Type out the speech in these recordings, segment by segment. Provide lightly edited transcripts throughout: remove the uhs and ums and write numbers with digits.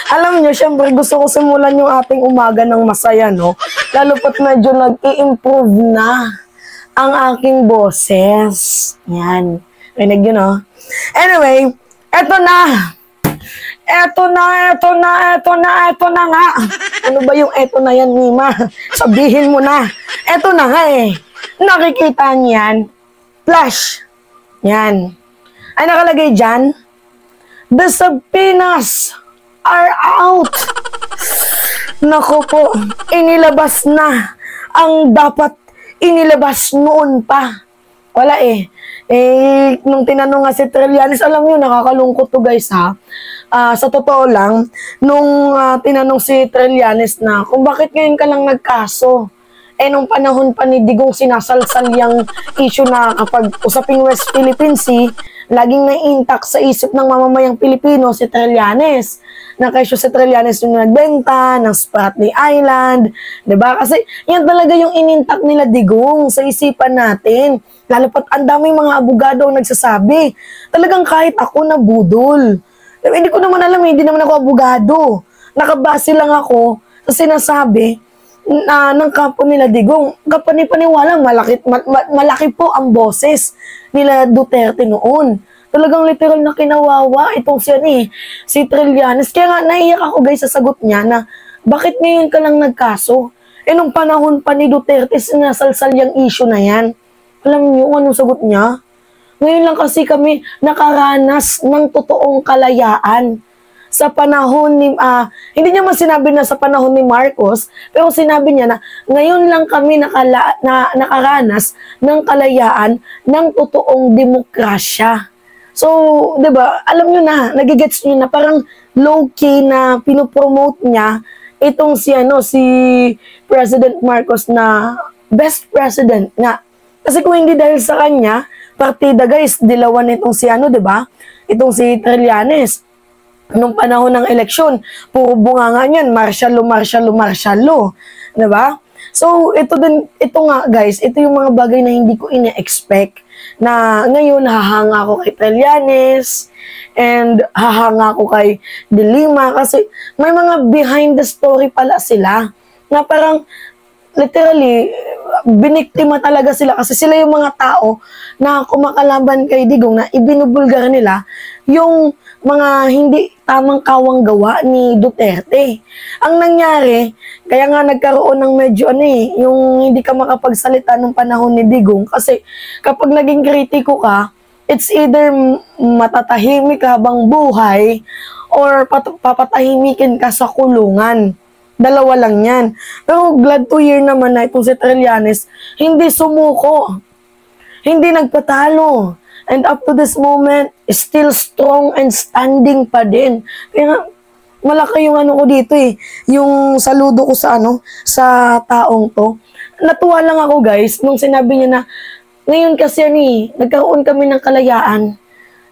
Alam nyo, syempre gusto ko simulan yung ating umaga ng masaya, no? Lalo pat medyo nag-i-improve na ang aking boses. Yan. Rinig yun, no? Anyway, eto na. Eto na nga. Ano ba yung eto na yan, Mima? Sabihin mo na. Eto na nga eh. Nakikita niyan. Flash. Yan. Ay nakalagay dyan. The subpoenas are out. Nako po, inilabas na ang dapat inilabas noon pa. Wala eh. Nung tinanong nga si Trillanes, alam nyo, nakakalungkot to guys ha. Sa totoo lang, nung tinanong si Trillanes na kung bakit ngayon ka lang nagkaso, nung panahon pa ni Digong sinasalsal yung issue na kapag usaping West Philippine Sea, laging na-intact sa isip ng mamamayang Pilipino si Trillanes. Nakaisyo si Trillanes yung nagbenta ng Spratly Island, diba? Kasi yan talaga yung inintact nila Digong sa isipan natin. Lalo pat ang daming mga abogado ang nagsasabi. Talagang kahit ako nabudol. Hindi ko naman alam, hindi naman ako abogado. Nakabase lang ako sa sinasabi ng kampo nila Digong. Kapani-paniwala, malaki po ang boses nila Duterte noon. Talagang literal na kinawawa itong si Trillanes. Kaya nga naiyak ako guys sa sagot niya na bakit ngayon ka lang nagkaso? Nung panahon pa ni Duterte sinasalsal yung issue na yan. Alam niyo anong sagot niya? Ngayon lang kasi kami nakaranas ng totoong kalayaan. Sa panahon ni, hindi niya man sinabi na sa panahon ni Marcos, pero sinabi niya na ngayon lang kami nakaranas ng kalayaan ng totoong demokrasya. So, 'di ba? Alam niyo na, nagigets niyo na parang low-key na pinopromote niya itong si President Marcos na best president nga. Kasi kung hindi dahil sa kanya, partida guys, dilawan itong 'di ba? Itong si Trillanes. Nung panahon ng eleksyon, puro bunganga niyan, martial law, 'di ba? So, ito nga guys, ito yung mga bagay na hindi ko ina-expect na ngayon hahanga ako kay Trillanes and hahanga ako kay De Lima kasi may mga behind the story pala sila na parang literally biniktima talaga sila kasi sila yung mga tao na kumakalaban kay Digong na ibinubulgar nila yung mga hindi tamang kawang gawa ni Duterte. Ang nangyari, kaya nga nagkaroon ng medyo yung hindi ka makapagsalita nung panahon ni Digong kasi kapag naging kritiko ka, it's either matatahimik habang buhay or papatahimikin ka sa kulungan. Dalawa lang yan. Pero glad to hear naman na itong si Trillanes, hindi sumuko. Hindi nagpatalo. And up to this moment, still strong and standing pa din. Kaya malaki yung ko dito yung saludo ko sa taong to. Natuwa lang ako guys, nung sinabi niya na, ngayon kasi nagkaroon kami ng kalayaan.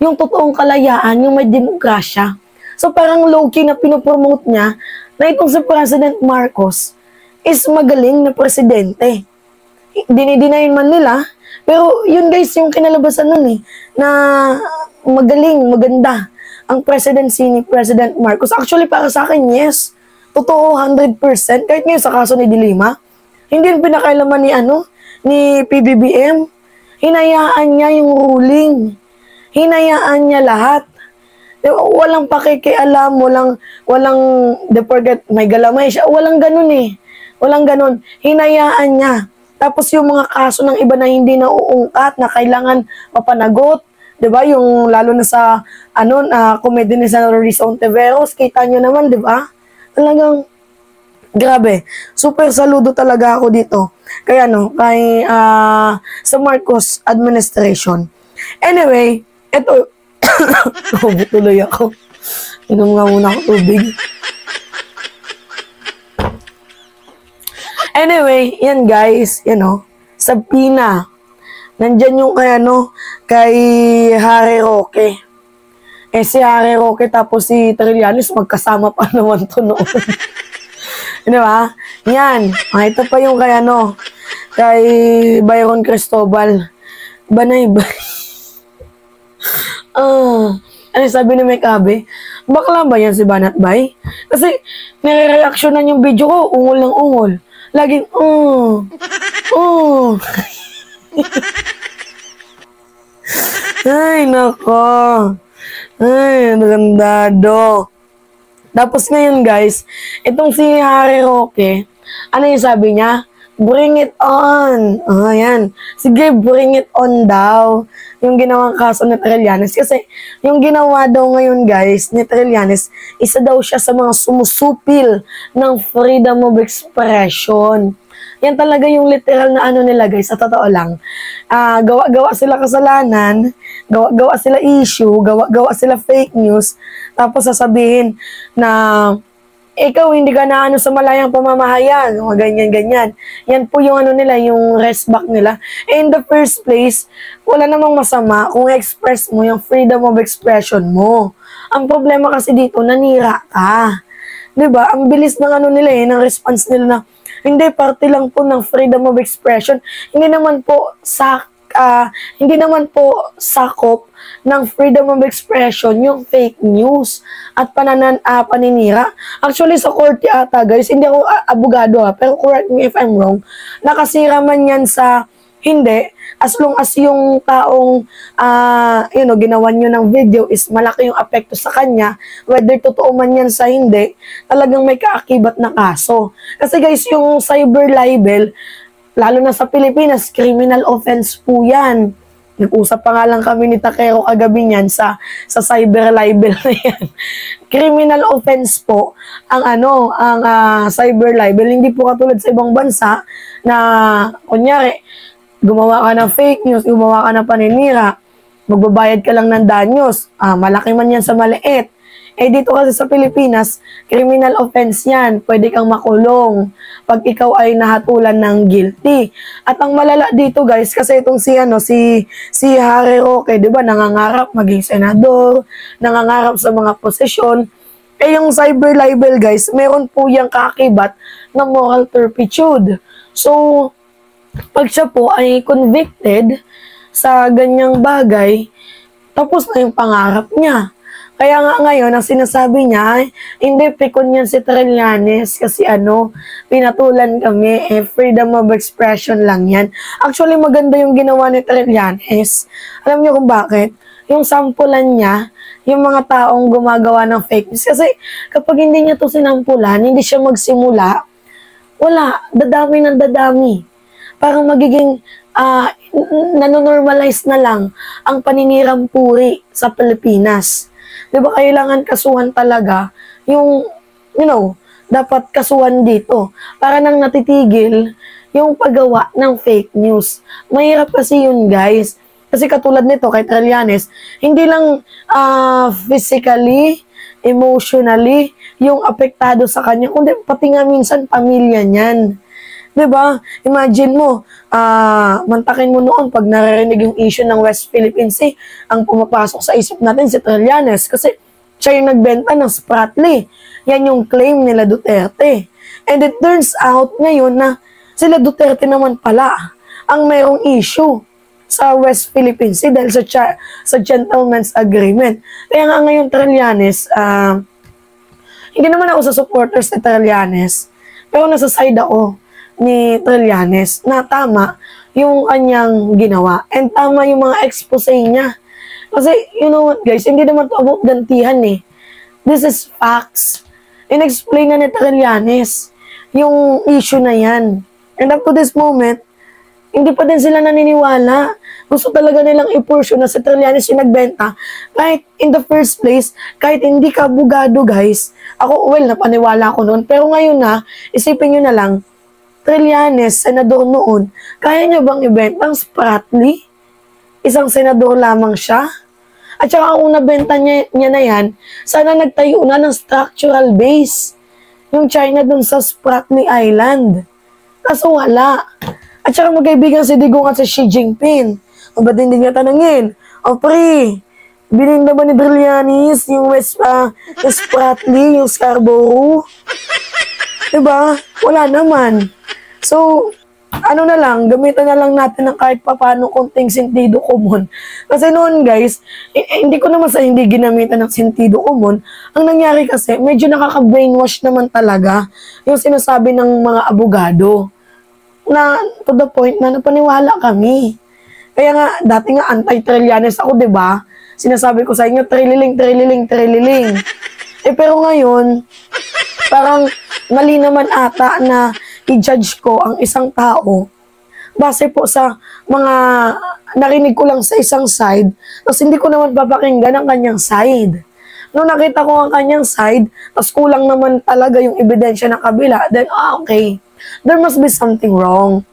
Yung totoong kalayaan, yung may demokrasya. So parang low-key na pinopromote niya, na itong si President Marcos is magaling na presidente. Dinidinayin man nila, pero yun guys, yung kinalabasan nun na magaling, maganda ang presidency ni President Marcos. Actually, para sa akin, yes. Totoo, 100%. Kahit ngayon sa kaso ni De Lima, hindi yung pinakailaman ni PBBM. Hinayaan niya yung ruling. Hinayaan niya lahat. Walang pakikialam, walang, de forget, may galamay siya. Walang ganun Walang ganun. Hinayaan niya. Tapos yung mga kaso ng iba na hindi nauungkat, na kailangan mapanagot, 'di ba? Yung lalo na sa komedya ni San Luis Ontiveros, kita nyo naman, 'di ba? Talagang grabe. Super saludo talaga ako dito. Kaya kay sa Marcos administration. Anyway, eto tuloy ako. Inom nga muna ako tubig. Anyway, yan guys, subpoena. Nandyan yung kay Harry Roque. Si Harry Roque tapos si Trillanes, magkasama pa naman to noon. Di ba? Yan. Ito pa yung kay Byron Cristobal. Banay. Ano sabi ni Mekabe? Bakla ba yan si Banat Bay? Kasi nire-reactionan yung video ko, ungol ng ungol. Laging, Ay, nako. Ay, nagandado. Tapos ngayon guys, itong si Harry Roque, ano yung sabi niya? Bring it on. Ayan. Sige, bring it on daw. Yung ginawang kaso ni Trillanes. Kasi yung ginawa daw ngayon guys ni Trillanes, isa daw siya sa mga sumusupil ng freedom of expression. Yan talaga yung literal na ano nila guys, sa totoo lang. Gawa-gawa sila kasalanan, gawa-gawa sila issue, gawa-gawa sila fake news, tapos sasabihin na ikaw hindi ka na ano sa malayang pamamahayag, mga ganyan-ganyan. Yan po yung ano nila, yung rest back nila. In the first place, wala namang masama kung express mo yung freedom of expression mo. Ang problema kasi dito, nanira ka. 'Di ba? Ang bilis ng ano nila ng response nila na hindi, parte lang po ng freedom of expression. Hindi naman po sakop ng freedom of expression yung fake news at paninira. Actually, sa korte ata, guys, hindi ako abogado pero correct me if I'm wrong, nakasira man yan sa hindi, as long as yung taong ginawa nyo ng video is malaki yung apekto sa kanya, whether totoo man yan sa hindi, talagang may kaakibat na kaso. Kasi guys, yung cyber libel, lalo na sa Pilipinas, criminal offense po yan. Nag-usap pa nga lang kami ni Takero kagabi niyan sa cyber libel na yan. Criminal offense po ang cyber libel. Hindi po katulad sa ibang bansa na kunyari gumawa ka ng fake news, gumawa ka ng paninira, magbabayad ka lang ng danyos, malaki man yan sa maliit. Eh dito kasi sa Pilipinas, criminal offense yan, pwede kang makulong pag ikaw ay nahatulan ng guilty. At ang malala dito guys, kasi itong si Harry Roque, di ba, nangangarap maging senador, nangangarap sa mga posisyon. Eh yung cyber libel guys, meron po yung kaakibat na moral turpitude. So, pag siya po ay convicted sa ganyang bagay, tapos na yung pangarap niya. Kaya nga ngayon, ang sinasabi niya, hindi, pikon yan si Trillanes kasi pinatulan kami, freedom of expression lang yan. Actually, maganda yung ginawa ni Trillanes. Alam niyo kung bakit? Yung sampulan niya, yung mga taong gumagawa ng fake news. Kasi kapag hindi niya to sinampulan, hindi siya magsimula, wala, dadami ng dadami. Parang magiging nanonormalize na lang ang paninirang puri sa Pilipinas. Diba kailangan kasuhan talaga yung, dapat kasuhan dito para nang natitigil yung paggawa ng fake news. Mahirap kasi yun guys. Kasi katulad nito kay Trillanes, hindi lang physically, emotionally, yung apektado sa kanya, kundi pati nga minsan pamilya niyan. Diba? Imagine mo, mantakin mo noon pag naririnig yung issue ng West Philippine Sea, ang pumapasok sa isip natin si Trillanes kasi siya yung nagbenta ng Spratly. Yan yung claim nila Duterte. And it turns out ngayon na sila Duterte naman pala ang mayroong issue sa West Philippine Sea dahil sa gentleman's agreement. Kaya nga ngayon Trillanes, hindi naman ako sa supporters ni Trillanes, pero nasa side ako ni Trillanes na tama yung kanyang ginawa and tama yung mga expose niya. Kasi, you know what guys, hindi naman to about gantihan eh. This is facts. In-explain na ni Trillanes yung issue na yan. And up to this moment, hindi pa din sila naniniwala. Gusto talaga nilang i-pursue na si Trillanes yung nagbenta. Kahit in the first place, kahit hindi ka abogado guys, ako, napaniwala ako noon. Pero ngayon na, isipin nyo na lang, Trillanes, senador noon, kaya niya bang ibenta ang Spratly? Isang senador lamang siya? At saka kung nabenta niya na yan, sana nagtayo na ng structural base. Yung China dun sa Spratly Island. Kaso wala. At saka magkaibigan si Digong at si Xi Jinping. O ba't hindi niya tanungin? O pre, bilhin na ba ni Trillanes yung Spratly, yung Scarborough? Diba? Wala naman. So, ano na lang, gamitan na lang natin ng kahit papano konting sentido komon. Kasi noon guys, hindi ko naman sa hindi ginamitan ng sentido komon. Ang nangyari kasi, medyo nakaka-brainwash naman talaga yung sinasabi ng mga abogado. Na to the point na napaniwala kami. Kaya nga, dati nga anti-Trillanes ako, 'di ba? Sinasabi ko sa inyo, trililing. Pero ngayon, parang mali naman ata na i-judge ko ang isang tao base po sa mga narinig ko lang sa isang side, tapos hindi ko naman papakinggan ang kanyang side. Nung nakita ko ang kanyang side, tapos kulang naman talaga yung ebidensya ng kabila, then okay, there must be something wrong.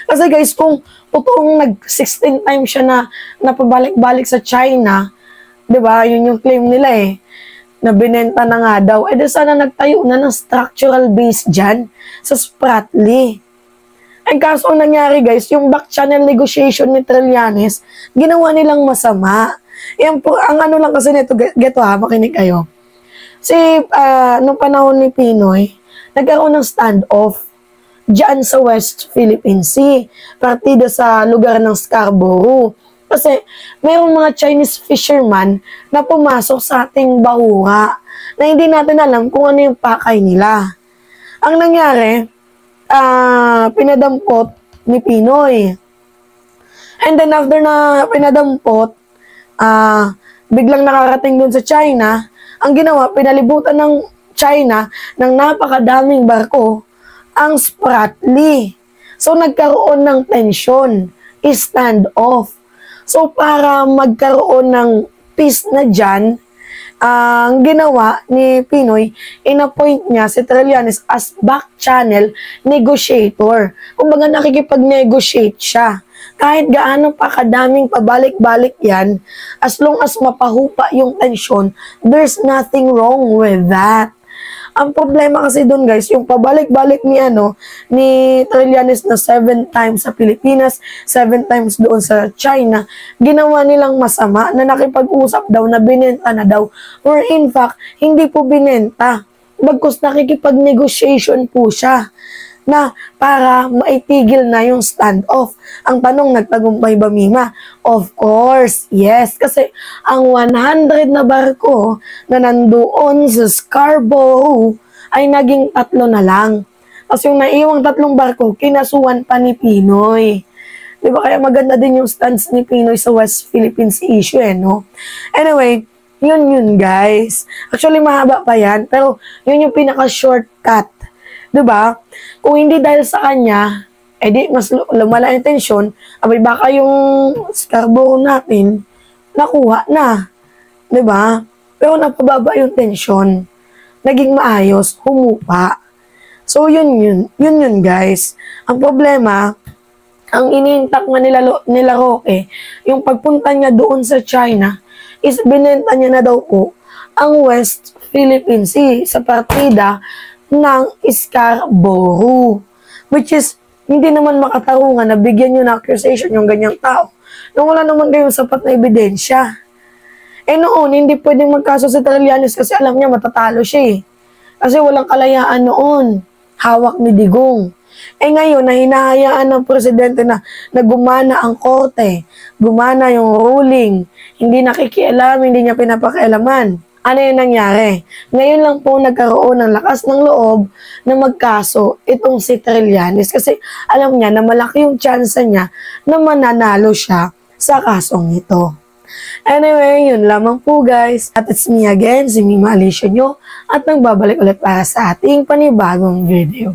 Kasi guys, kung totoong nag-16 times siya na napabalik-balik sa China, 'di ba? Yun yung claim nila na binenta na nga daw. De sana nagtayo na ng structural base dyan sa Spratly. Ang kaso ang nangyari guys, yung back channel negotiation ni Trillanes, ginawa nilang masama. Yan po, ang ano lang kasi nito, geto makinig kayo. Nung panahon ni Pinoy, nagkaroon ng standoff dyan sa West Philippine Sea, partida sa lugar ng Scarborough. Kasi mayroong mga Chinese fisherman na pumasok sa ating bahura na hindi natin alam kung ano yung pakay nila. Ang nangyari, pinadampot ni Pinoy. And then after na pinadampot, biglang nakarating dun sa China, ang ginawa, pinalibutan ng China ng napakadaming barko ang Spratly. So nagkaroon ng tension, stand-off. So, para magkaroon ng peace na dyan, ang ginawa ni Pinoy, in-appoint niya si Trillanes as back channel negotiator. Kumbaga nakikipag-negotiate siya. Kahit gaano pa kadaming pabalik-balik yan, as long as mapahupa yung tensyon, there's nothing wrong with that. Ang problema kasi doon guys, yung pabalik-balik ni Trillanes na 7 times sa Pilipinas, 7 times doon sa China, ginawa nilang masama na nakipag-usap daw na binenta na daw. Or in fact, hindi po binenta. Bagkus nakikipag-negotiation po siya na para maitigil na yung standoff. Ang tanong, nagtagumpay ba, Mima? Of course, yes. Kasi ang 100 na barko na nandoon sa Scarborough ay naging 3 na lang. Tapos yung naiwang 3 barko, kinasuhan pa ni Pinoy. Diba? Kaya maganda din yung stance ni Pinoy sa West Philippines issue, no? Anyway, yun guys. Actually, mahaba pa yan. Pero yun yung pinaka-shortcut. Diba? Kung hindi dahil sa kanya, di mas lumala yung tensyon, abay baka yung Scarborough natin, nakuha na. Diba? Pero napababa yung tensyon. Naging maayos, humupa. So, yun guys. Ang problema, ang iniintak nga nila Roque, yung pagpunta niya doon sa China, is binenta niya na daw po ang West Philippine Sea sa partida ng Scarborough. Which is, hindi naman makatarungan na bigyan nyo ng accusation yung ganyang tao nung wala naman kayong sapat na ebidensya. Noon, hindi pwedeng magkaso si Trillanes kasi alam niya matatalo siya Kasi walang kalayaan noon. Hawak ni Digong. Ngayon, na hinahayaan ng presidente na gumana ang korte, gumana yung ruling, hindi nakikialam, hindi niya pinapakialaman. Ano yung nangyari? Ngayon lang po nagkaroon ng lakas ng loob na magkaso itong si Trillanes kasi alam niya na malaki yung chance niya na mananalo siya sa kasong ito. Anyway, yun lamang po guys. At it's me again, si Mima Alicia nyo at nagbabalik ulit para sa ating panibagong video.